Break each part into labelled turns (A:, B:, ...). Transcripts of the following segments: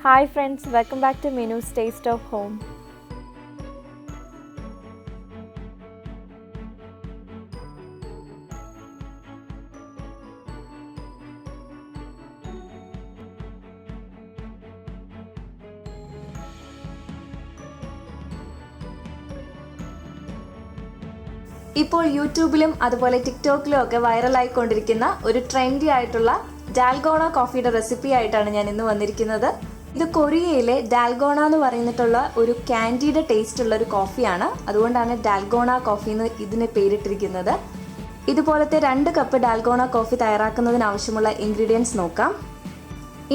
A: Hi friends, welcome back to Menu's Taste of Home. ഇപ്പോൾ യൂട്യൂബിലും അതുപോലെ ടിക്ടോക്കിലും ഒക്കെ വൈറലായിക്കൊണ്ടിരിക്കുന്ന ഒരു ട്രെൻഡി ആയിട്ടുള്ള ഡാൽഗോണ കോഫിയുടെ റെസിപ്പി ആയിട്ടാണ് ഞാൻ ഇന്ന് വന്നിരിക്കുന്നത്. ഇത് കൊറിയയിലെ ഡാൽഗോണ എന്ന് പറഞ്ഞിട്ടുള്ള ഒരു കാൻഡിയുടെ ടേസ്റ്റ് ഉള്ള ഒരു കോഫിയാണ്. അതുകൊണ്ടാണ് ഡാൽഗോണ കോഫി എന്ന് ഇതിന് പേരിട്ടിരിക്കുന്നത്. ഇതുപോലത്തെ 2 കപ്പ് ഡാൽഗോണ കോഫി തയ്യാറാക്കുന്നതിന് ആവശ്യമുള്ള ഇൻഗ്രീഡിയൻസ് നോക്കാം.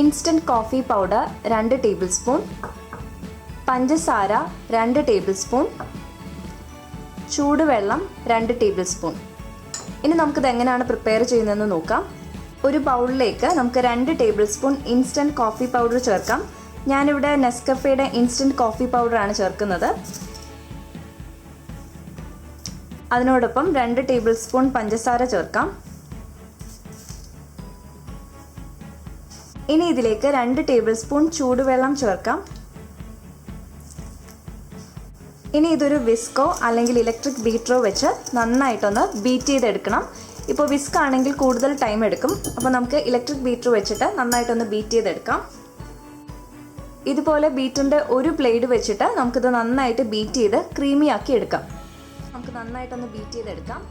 A: Instant coffee powder 2 table spoon, പഞ്ചസാര 2 ടേബിൾ സ്പൂൺ, ചൂടുവെള്ളം 2 ടേബിൾ സ്പൂൺ. ഇനി നമുക്കിത് എങ്ങനെയാണ് പ്രിപ്പയർ ചെയ്യുന്നതെന്ന് നോക്കാം. ഒരു ബൗളിലേക്ക് നമുക്ക് 2 table spoon instant coffee powder ചേർക്കാം. ഞാനിവിടെ നെസ്കഫേയുടെ ഇൻസ്റ്റൻറ്റ് കോഫി പൗഡറാണ് ചേർക്കുന്നത്. അതിനോടൊപ്പം 2 ടേബിൾ സ്പൂൺ പഞ്ചസാര ചേർക്കാം. ഇനി ഇതിലേക്ക് 2 ടേബിൾ സ്പൂൺ ചൂടുവെള്ളം ചേർക്കാം. ഇനി ഇതൊരു വിസ്കോ അല്ലെങ്കിൽ ഇലക്ട്രിക് ബീറ്ററോ വെച്ച് നന്നായിട്ടൊന്ന് ബീറ്റ് ചെയ്തെടുക്കണം. ഇപ്പോൾ വിസ്ക് ആണെങ്കിൽ കൂടുതൽ ടൈം എടുക്കും, അപ്പോൾ നമുക്ക് ഇലക്ട്രിക് ബീറ്റർ വെച്ചിട്ട് നന്നായിട്ടൊന്ന് ബീറ്റ് ചെയ്തെടുക്കാം. ഇതുപോലെ ബീറ്ററിൻ്റെ ഒരു ബ്ലേഡ് വെച്ചിട്ട് നമുക്കിത് നന്നായിട്ട് ബീറ്റ് ചെയ്ത് ക്രീമി ആക്കി എടുക്കാം. നമുക്ക് നന്നായിട്ടൊന്ന് ബീറ്റ് ചെയ്തെടുക്കാം.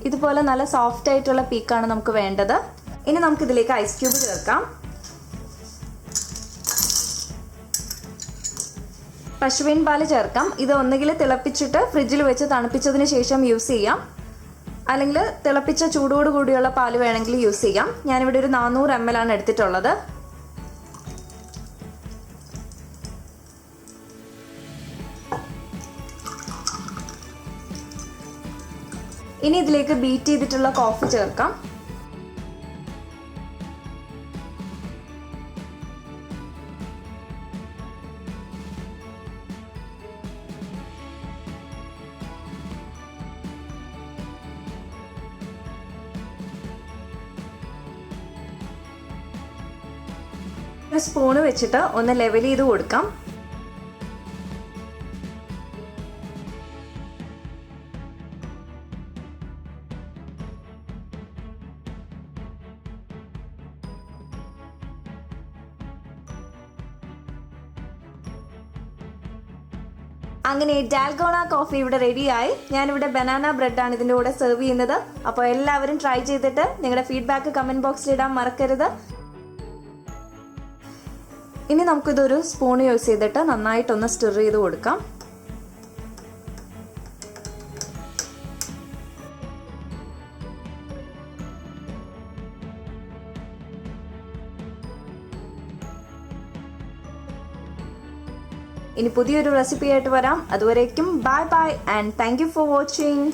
A: ഇതുപോലെ നല്ല സോഫ്റ്റ് ആയിട്ടുള്ള പീക്കാണ് നമുക്ക് വേണ്ടത്. ഇനി നമുക്കിതിലേക്ക് ഐസ് ക്യൂബ് ചേർക്കാം. പശുവിൻ പാല് ചേർക്കാം. ഇത് ഒന്നുകിൽ തിളപ്പിച്ചിട്ട് ഫ്രിഡ്ജിൽ വെച്ച് തണുപ്പിച്ചതിന് ശേഷം യൂസ് ചെയ്യാം, അല്ലെങ്കിൽ തിളപ്പിച്ച ചൂടോട് കൂടിയുള്ള പാല് വേണമെങ്കിൽ യൂസ് ചെയ്യാം. ഞാനിവിടെ ഒരു 400 ml ആണ് എടുത്തിട്ടുള്ളത്. ഇനി ഇതിലേക്ക് ബീറ്റ് ചെയ്തിട്ടുള്ള കോഫി ചേർക്കാം. ഒരു സ്പൂണ് വെച്ചിട്ട് ഒന്ന് ലെവൽ ചെയ്ത് കൊടുക്കാം. അങ്ങനെ ഡാൽഗോണ കോഫി ഇവിടെ റെഡിയായി. ഞാനിവിടെ ബനാന ബ്രെഡാണ് ഇതിൻ്റെ കൂടെ സെർവ് ചെയ്യുന്നത്. അപ്പോൾ എല്ലാവരും ട്രൈ ചെയ്തിട്ട് നിങ്ങളുടെ ഫീഡ്ബാക്ക് കമൻറ്റ് ബോക്സിൽ ഇടാൻ മറക്കരുത്. ഇനി നമുക്കിതൊരു സ്പൂൺ യൂസ് ചെയ്തിട്ട് നന്നായിട്ടൊന്ന് സ്റ്റിർ ചെയ്ത് കൊടുക്കാം. ഇനി പുതിയൊരു റെസിപ്പി ആയിട്ട് വരാം. അതുവരേക്കും bye bye and thank you for watching.